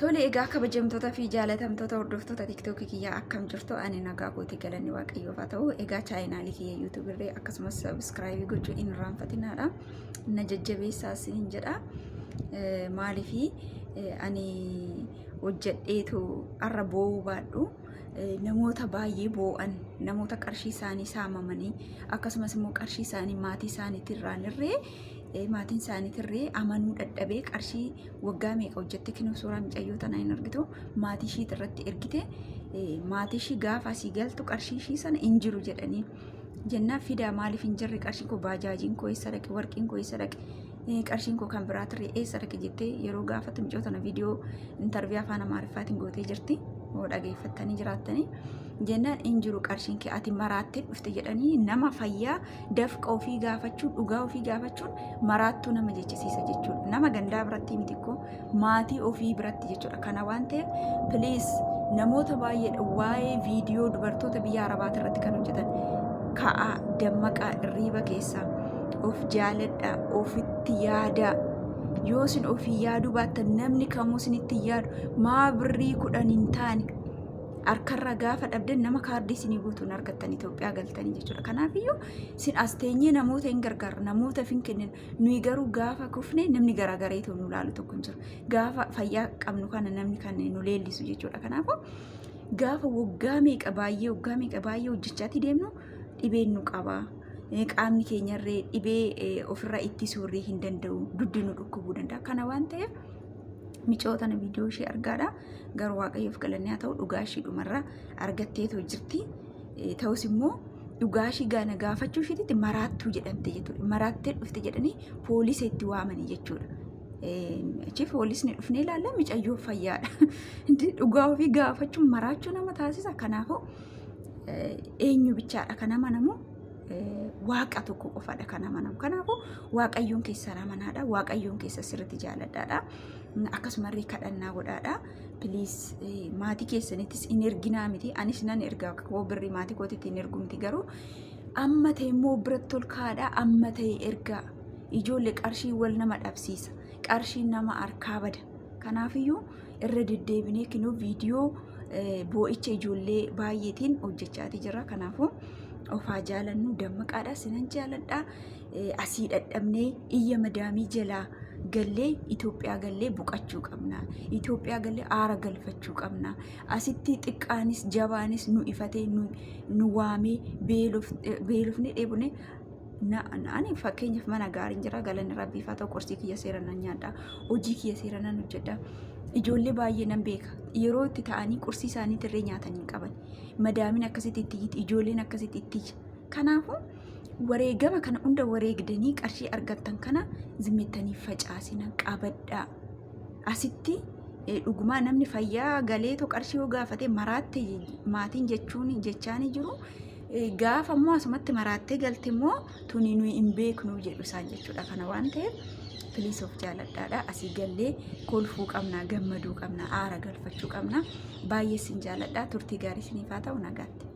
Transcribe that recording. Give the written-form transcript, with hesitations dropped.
Tole egaa kabajamtoota fi jaalatamtoota hordoftoota TikTokii kiyyaa akkam jirtu ani nagaa kooti galanni waaqayyoof haa ta'u. Egaa chaayinaalii kiyya YouTube irree akkasumas subscribe gochuu hin irraanfatinaadha. Na jajjabeessaa isin jedha. Maaliifi ani hojjedheetu arra boo'uu baadhu. Namoota baay'ee boo'an namoota qarshii isaanii saamamanii akkasumas immoo qarshii isaanii maatii isaaniitirraan irree maatiin isaaniitirree amanuu dadhabee qarshii waggaa meeqa hojjette kinoo suuraa micayyoo tanaa hin argitu maatii ishii irratti ergite maatii ishii gaafa asii galtu qarshii ishii sana hin jiru jedhanii jennaa fidaa maaliif hin jirre qarshiin koo baajaajiin koo eessa dhaqe warqiin koo eessa dhaqe qarshiin koo kan biraatirree eessa dhaqe jettee yeroo gaafatu micoota tana viidiyoo intarviyuu afaan amaariffaatiin gootee jirti. Dhageeffattanii jiraattanii jennaan hin jiru qarshiin kee ati maraattee dhufte jedhanii nama fayyaa dafqa ofii gaafachuun dhugaa ofii gaafachuun maraattuu nama jechisiisa jechuudha. Nama gandaa biratti miti koo maatii ofii biratti jechuudha. Kana waan ta'eef please namoota baay'eedha waa'ee viidiyoo dubartoota biyya arabaati irratti kan hojjetan ka'aa dammaqaa irriiba keessaa of jaaladha ofitti yaada. Yoo isin ofii yaaduu baattan namni kamuu isinitti yaadu maa birrii 10 hin taane harkarra gaafa dhabdan nama kaardii isinii guutuun argattan Itoophiyaa galtanii jechuudha. Kanaafiyyuu isin as teenyee namoota hin gargaarra namoota hin kennin nuyi garuu gaafa kufne namni garaagareetu nu laalu tokko hin jiru. Gaafa fayyaa qabnu kana namni kan nu leellisu jechuudha. Kanaafuu gaafa waggaa meeqa baay'ee hojjechaati deemnu dhibeen nu qaba. Qaamni keenyarree dhibee ofirraa ittisuu hin danda'u duddi nu dhukkubuu danda'a. Kana waan ta'eef micoota na viidiyoo ishee argaadha. Garuu waaqayyoof galanni haa ta'u dhugaa ishii dhumarraa argatteetoo jirti. Ta'us immoo dhugaa ishii gaana gaafachuu ishiitti maraattuu jedhamte jechuudha. Maraattee dhufte jedhanii poolisa itti waamanii jechuudha. Achi poolisni dhufnee ilaalla micayyoo fayyaadha. Dhugaa ofii gaafachuun maraachuu nama taasisa. Kanaafuu eenyu bichaadha kan amanamu waaqa tokko qofaadha kan amanamu. Kanaafuu waaqayyoon keessan amanaadha. Waaqayyoon keessa sirriitti jaaladhaadha. Akkasumallee kadhannaa godhaadha. Please maatii keessanittis hin erginaa miti. Anis nan ergaa koo birrii maatii kootitti hin ergu miti garuu amma ta'e immoo biratti ol kaadhaa amma ta'e ergaa ijoollee qarshii wal nama dhabsiisa. Qarshii nama harkaa bada. Kanaafiyyuu irra deddeebinee kinoo viidiyoo boo'icha ijoollee baay'eetiin hojjechaati jira. Kanaafuu ofaa jaalannu dammaqaadha sinan jaaladha. Asii dadhabnee iyya madaamii jalaa gallee Itoophiyaa gallee buqachuu qabna. Itoophiyaa gallee aara galfachuu qabna. Asitti xiqqaanis jabaanis nu ifatee nu waamee beelofne dheebune ani fakkeenyaaf mana gaariin jira galanni rabbiif haa ta'u qorsii kiyya seeranan nyaadha. Hojii kiyya seeranan hojjedha. Ijoollee baay'ee nan beeka yeroo itti ta'anii qursii isaanii tirree nyaatanii qaban madaamin akkasitti itti ijoolleen akkasitti itti. Kanaafuu wareegama kana hunda wareegdanii qarshii argattan kana zimmettanii facaasina qabadhaa. Asitti dhugumaa namni fayyaa galeetoo qarshii yoo gaafate maraatte maatiin jechaanii jiru. Gaafa immoo asumatti maraattee galte immoo tuni nuyi hin beeknu jedhu isaan jechuudha. Kana waan ta'eef please of jaaladhaadha. Asii gallee kolfuu qabna gammaduu qabna aara galfachuu qabna. Baay'ee sin jaaladha. Turtii gaarii isiniif haa ta'u nagaatti.